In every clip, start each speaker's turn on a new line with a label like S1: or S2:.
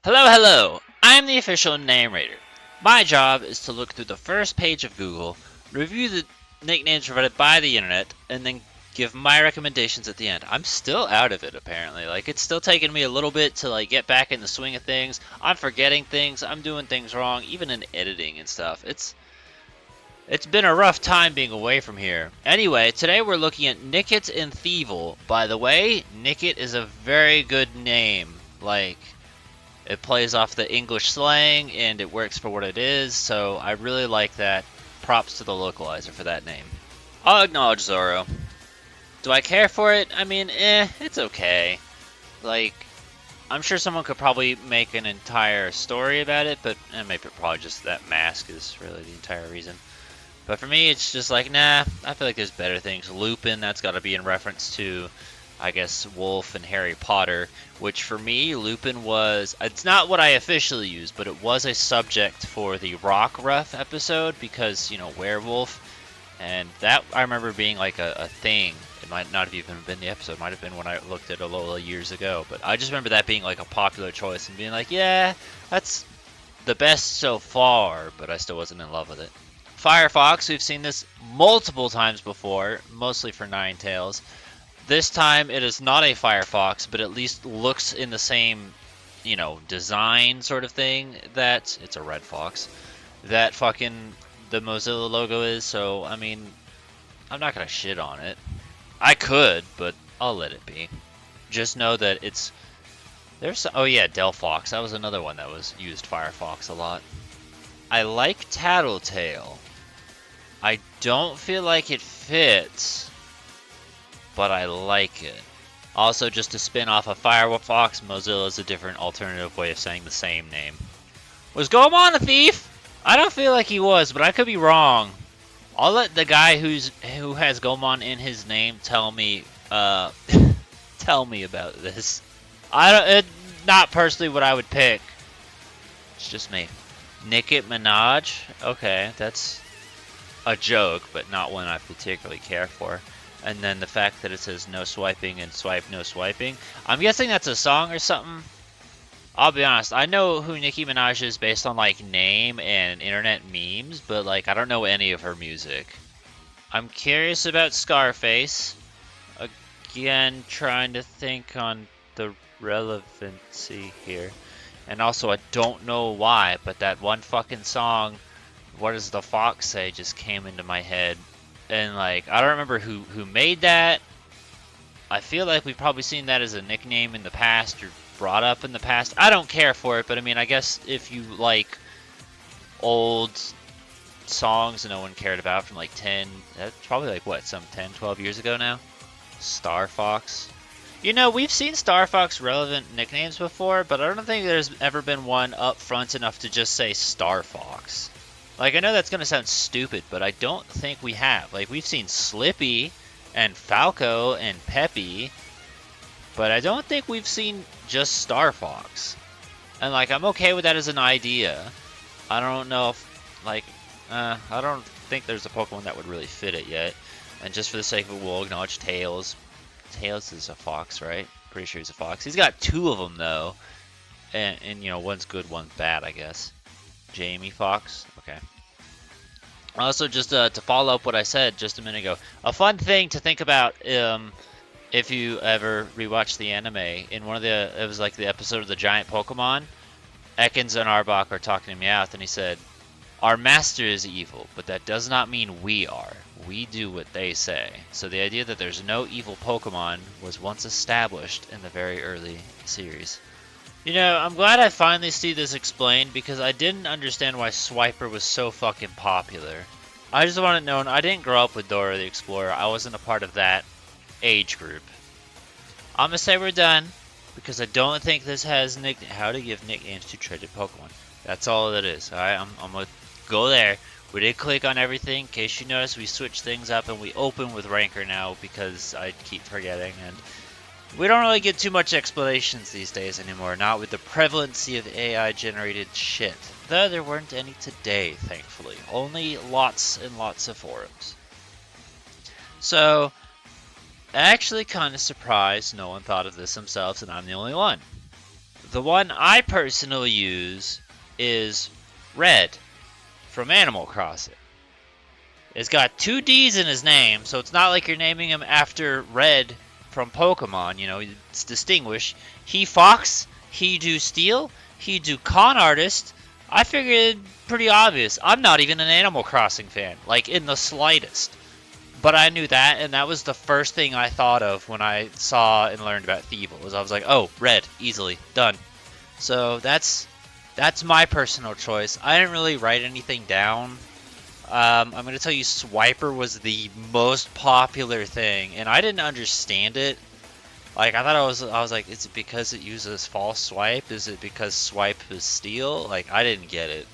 S1: Hello, hello! I'm the official narrator. My job is to look through the first page of Google, review the nicknames provided by the internet, and then give my recommendations at the end. I'm still out of it apparently. It's still taking me a little bit to get back in the swing of things. I'm forgetting things, I'm doing things wrong, even in editing and stuff. It's been a rough time being away from here. Anyway, today we're looking at Nickit and Thievul. By the way, Nickit is a very good name. It plays off the English slang and it works for what it is, so I really like that. Props to the localizer for that name. I'll acknowledge Zoro. Do I care for it? I mean, it's okay. Like, I'm sure someone could probably make an entire story about it, but maybe probably just that mask is really the entire reason. But for me, it's just like, nah, I feel like there's better things. Lupin, that's got to be in reference to, I guess, Wolf and Harry Potter, which for me, Lupin was, it's not what I officially used, but it was a subject for the Rock Ruff episode because, werewolf, and that I remember being like a thing. It might not have even been the episode, it might have been when I looked at Alola years ago, but I just remember that being like a popular choice and being like, yeah, that's the best so far, but I still wasn't in love with it. Firefox, we've seen this multiple times before, mostly for Ninetales. This time it is not a Firefox, but at least looks in the same, design sort of thing that it's a red fox that fucking the Mozilla logo is. So, I mean, I'm not gonna shit on it. I could, but I'll let it be. Just know that oh yeah, Delphox. That was another one that was used Firefox a lot. I like Tattletale. I don't feel like it fits, but I like it. Also, just to spin off of Firefox, Mozilla is a different alternative way of saying the same name. Was Goemon a thief? I don't feel like he was, but I could be wrong. I'll let the guy who has Goemon in his name tell me tell me about this. Not personally what I would pick. It's just me. Nickit Minaj? Okay, that's a joke, but not one I particularly care for. And then the fact that it says no swiping and swipe no swiping. I'm guessing that's a song or something. I'll be honest, I know who Nicki Minaj is based on name and internet memes, but I don't know any of her music. I'm curious about Scarface. Again, trying to think on the relevancy here. And also, I don't know why, but that one fucking song, What Does the Fox Say, just came into my head. And I don't remember who made that. I feel like we've probably seen that as a nickname in the past or brought up in the past. I don't care for it, but I mean, I guess if you like old songs no one cared about from that's probably some 10, 12 years ago now? Star Fox. We've seen Star Fox relevant nicknames before, but I don't think there's ever been one up front enough to just say Star Fox. I know that's going to sound stupid, but I don't think we have. We've seen Slippy and Falco and Peppy, but I don't think we've seen just Star Fox. And, I'm okay with that as an idea. I don't know if, I don't think there's a Pokemon that would really fit it yet. And just for the sake of it, we'll acknowledge Tails. Tails is a fox, right? Pretty sure he's a fox. He's got two of them, though. And one's good, one's bad, I guess. Jamie Fox? Okay. Also, just to follow up what I said just a minute ago, a fun thing to think about if you ever rewatch the anime, in one of it was the episode of the giant Pokemon, Ekans and Arbok are talking to Meowth, and he said, our master is evil, but that does not mean we are. We do what they say. So the idea that there's no evil Pokemon was once established in the very early series. I'm glad I finally see this explained because I didn't understand why Swiper was so fucking popular. I just want it known I didn't grow up with Dora the Explorer. I wasn't a part of that age group. I'm gonna say we're done because I don't think this has how to give nicknames to traded Pokemon. That's all it is. Alright, I'm gonna go there. We did click on everything. In case you notice, we switched things up and we open with Ranker now because I keep forgetting. And we don't really get too much explanations these days anymore, not with the prevalency of AI-generated shit. Though there weren't any today, thankfully. Only lots and lots of forums. So, actually kind of surprised no one thought of this themselves and I'm the only one. The one I personally use is Red from Animal Crossing. It's got 2 D's in his name, so it's not like you're naming him after Red from Pokemon, you know, it's distinguished. He Fox, he do Steel, he do Con Artist. I figured pretty obvious. I'm not even an Animal Crossing fan, like in the slightest. But I knew that, and that was the first thing I thought of when I saw and learned about Thievul. Was I was like, oh, Red, easily, done. So that's my personal choice. I didn't really write anything down. I'm going to tell you Swiper was the most popular thing, and I didn't understand it. Like, I was like, is it because it uses false swipe? Is it because swipe is steal? Like, I didn't get it.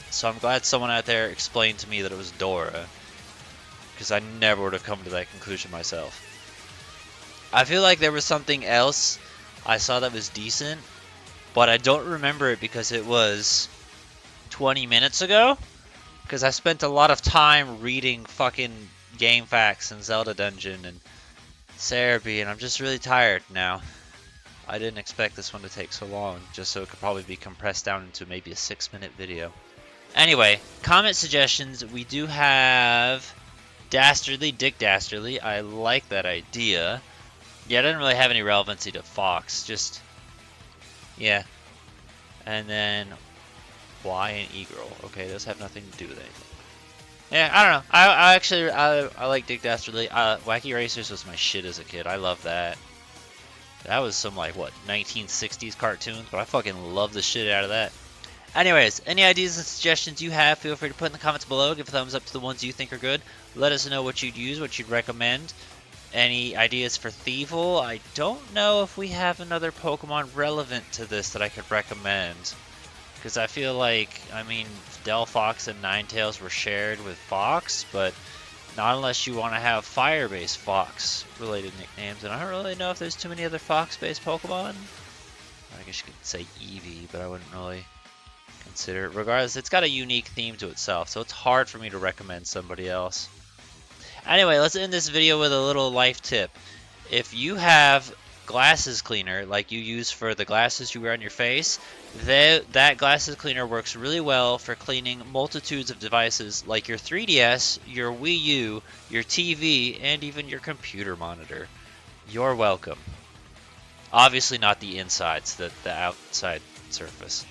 S1: So I'm glad someone out there explained to me that it was Dora, because I never would have come to that conclusion myself. I feel like there was something else I saw that was decent, but I don't remember it because it was 20 minutes ago. Because I spent a lot of time reading fucking game facts and Zelda Dungeon and Cerebi, and I'm just really tired now. I didn't expect this one to take so long, just so it could probably be compressed down into maybe a 6-minute video. Anyway, comment suggestions. We do have Dastardly, Dick Dastardly. I like that idea. Yeah, it didn't really have any relevancy to Fox, just... yeah. And then... Y and E-Girl. Okay, those have nothing to do with anything. Yeah, I don't know. I actually like Dick Dastardly. Wacky Racers was my shit as a kid. I love that. That was some, like, what, 1960s cartoons, but I fucking love the shit out of that. Anyways, any ideas and suggestions you have, feel free to put in the comments below. Give a thumbs up to the ones you think are good. Let us know what you'd use, what you'd recommend. Any ideas for Thievul? I don't know if we have another Pokemon relevant to this that I could recommend. Because I feel like, I mean, Delphox and Ninetales were shared with Fox, but not unless you want to have Fire-based Fox-related nicknames. And I don't really know if there's too many other Fox-based Pokemon. I guess you could say Eevee, but I wouldn't really consider it. Regardless, it's got a unique theme to itself, so it's hard for me to recommend somebody else. Anyway, let's end this video with a little life tip. If you have glasses cleaner like you use for the glasses you wear on your face, that glasses cleaner works really well for cleaning multitudes of devices like your 3DS, your Wii U, your TV, and even your computer monitor. You're welcome. Obviously not the insides, the outside surface.